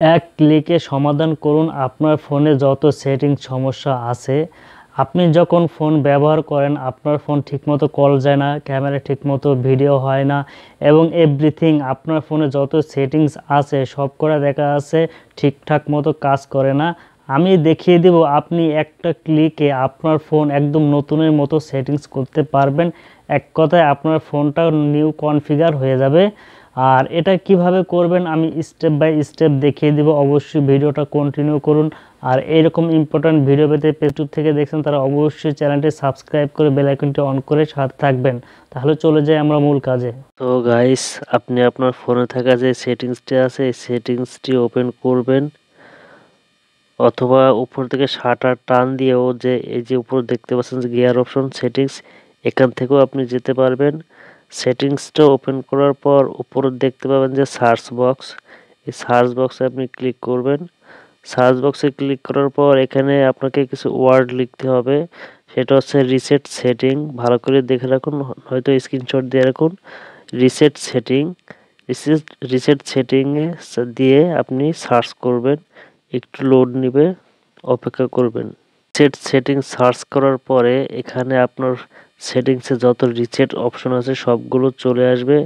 এক ক্লিকে সমাধান করুন আপনার ফোনে যত সেটিংস সমস্যা আছে। আপনি যখন ফোন ব্যবহার করেন আপনার ফোন ঠিকমতো কল যায় না, ক্যামেরা ঠিকমতো ভিডিও হয় না এবং এভরিথিং আপনার ফোনে যত সেটিংস আছে সবকটা দেখা যাচ্ছে ঠিকঠাক মতো কাজ করে না। আমি দেখিয়ে দেব আপনি একটা ক্লিকে আপনার ফোন একদম নতুনের মতো সেটিংস করতে পারবেন। এক কথায় আপনার ফোনটা নিউ কনফিগার হয়ে যাবে। আর এটা কিভাবে করবেন আমি স্টেপ বাই স্টেপ দেখিয়ে দেব। অবশ্যই ভিডিওটা কন্টিনিউ করুন। আর এরকম ইম্পর্টেন্ট ভিডিও পেতে ফেসবুক থেকে দেখছেন তারা অবশ্যই চ্যানেলটি সাবস্ক্রাইব করে বেল আইকনটি অন করে সাথে থাকবেন। তাহলে চলে যাই আমরা মূল কাজে। তো গাইস, আপনি আপনার ফোনে থাকা যে সেটিংসটি আছে এই সেটিংসটি ওপেন করবেন, অথবা উপর থেকে শাটার টান দিয়েও যে এই যে উপর দেখতে পাচ্ছেন যে গিয়ার অপশন সেটিংস, এখান থেকেও আপনি যেতে পারবেন। সেটিংসটা ওপেন করার পর উপরে দেখতে পাবেন যে সার্চ বক্স, এই সার্চ বক্সে আপনি ক্লিক করবেন। সার্চ বক্সে ক্লিক করার পর এখানে আপনাকে কিছু ওয়ার্ড লিখতে হবে, সেটা হচ্ছে রিসেট সেটিং। ভালো করে দেখে রাখুন, হয়তো স্ক্রিনশট দিয়ে রাখুন। রিসেট সেটিং, রিসেট সেটিংয়ে দিয়ে আপনি সার্চ করবেন, একটু লোড নিবে, অপেক্ষা করবেন। রিসেট সেটিং সার্চ করার পরে এখানে আপনার সেটিংসে যত রিসেট অপশন আছে সবগুলো চলে আসবে।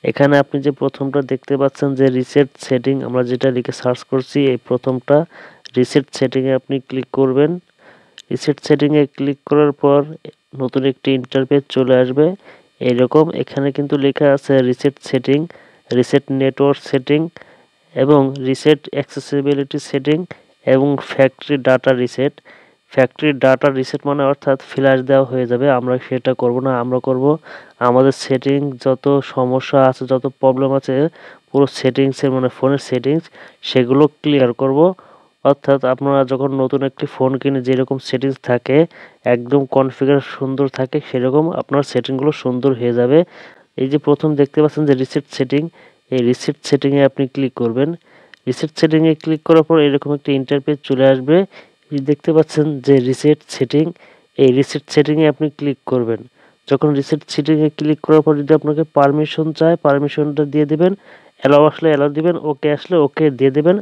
এখানে আপনি যে প্রথমটা দেখতে পাচ্ছেন যে রিসেট সেটিং, আমরা যেটা লিখে সার্চ করছি এই প্রথমটা রিসেট সেটিংয়ে আপনি ক্লিক করবেন। রিসেট সেটিংয়ে ক্লিক করার পর নতুন একটি ইন্টারফেস চলে আসবে এইরকম। এখানে কিন্তু লেখা আছে reset setting, reset network setting এবং রিসেট অ্যাক্সেসিবিলিটি সেটিং এবং factory data reset. Factory data reset মানে অর্থাৎ ফ্ল্যাশ দেওয়া হয়ে যাবে, আমরা সেটা করব না। আমরা করব আমাদের সেটিং যত সমস্যা আছে, যত প্রবলেম আছে পুরো সেটিংসের মানে ফোনের সেটিংস সেগুলো ক্লিয়ার করব। অর্থাৎ আপনারা যখন নতুন একটি ফোন কিনে যেরকম সেটিংস থাকে একদম কনফিগার সুন্দর থাকে, সেরকম আপনার সেটিংগুলো সুন্দর হয়ে যাবে। এই যে প্রথম দেখতে পাচ্ছেন যে রিসেট সেটিং, এই রিসেট সেটিংয়ে আপনি ক্লিক করবেন। রিসেট সেটিংয়ে ক্লিক করার পর এরকম একটা ইন্টারফেস চলে আসবে। এই দেখতে পাচ্ছেন যে রিসেট সেটিং, এই রিসেট সেটিংয়ে আপনি ক্লিক করবেন। যখন রিসেট সেটিংয়ে ক্লিক করার পর যদি আপনাকে পারমিশন চায় পারমিশনটা দিয়ে দেবেন, অ্যালাউ আসলে অ্যালাউ দিবেন, ওকে আসলে ওকে দিয়ে দেবেন।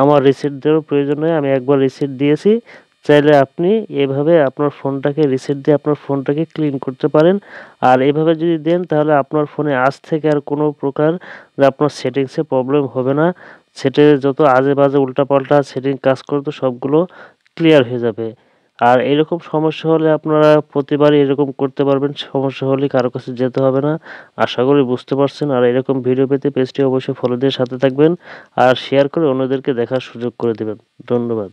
আমার রিসেট দেওয়ার প্রয়োজন নয়, আমি একবার রিসেট দিয়েছি। চাইলে আপনি এভাবে আপনার ফোনটাকে রিসেট দিয়ে আপনার ফোনটাকে ক্লিন করতে পারেন। আর এভাবে যদি দেন তাহলে আপনার ফোনে আজ থেকে আর কোনো প্রকার যে আপনার সেটিংসে প্রবলেম হবে না। সেটে যত আজে বাজে উল্টাপাল্টা সেটিং কাজ করতো সবগুলো ক্লিয়ার হয়ে যাবে। আর এরকম সমস্যা হলে আপনারা প্রতিবারই এরকম করতে পারবেন, সমস্যা হলে কারো কাছে যেতে হবে না। আশা করি বুঝতে পারছেন। আর এরকম ভিডিও পেতে পেজটি অবশ্যই ফলো দিয়ে সাথে থাকবেন আর শেয়ার করে অন্যদেরকে দেখার সুযোগ করে দেবেন। ধন্যবাদ।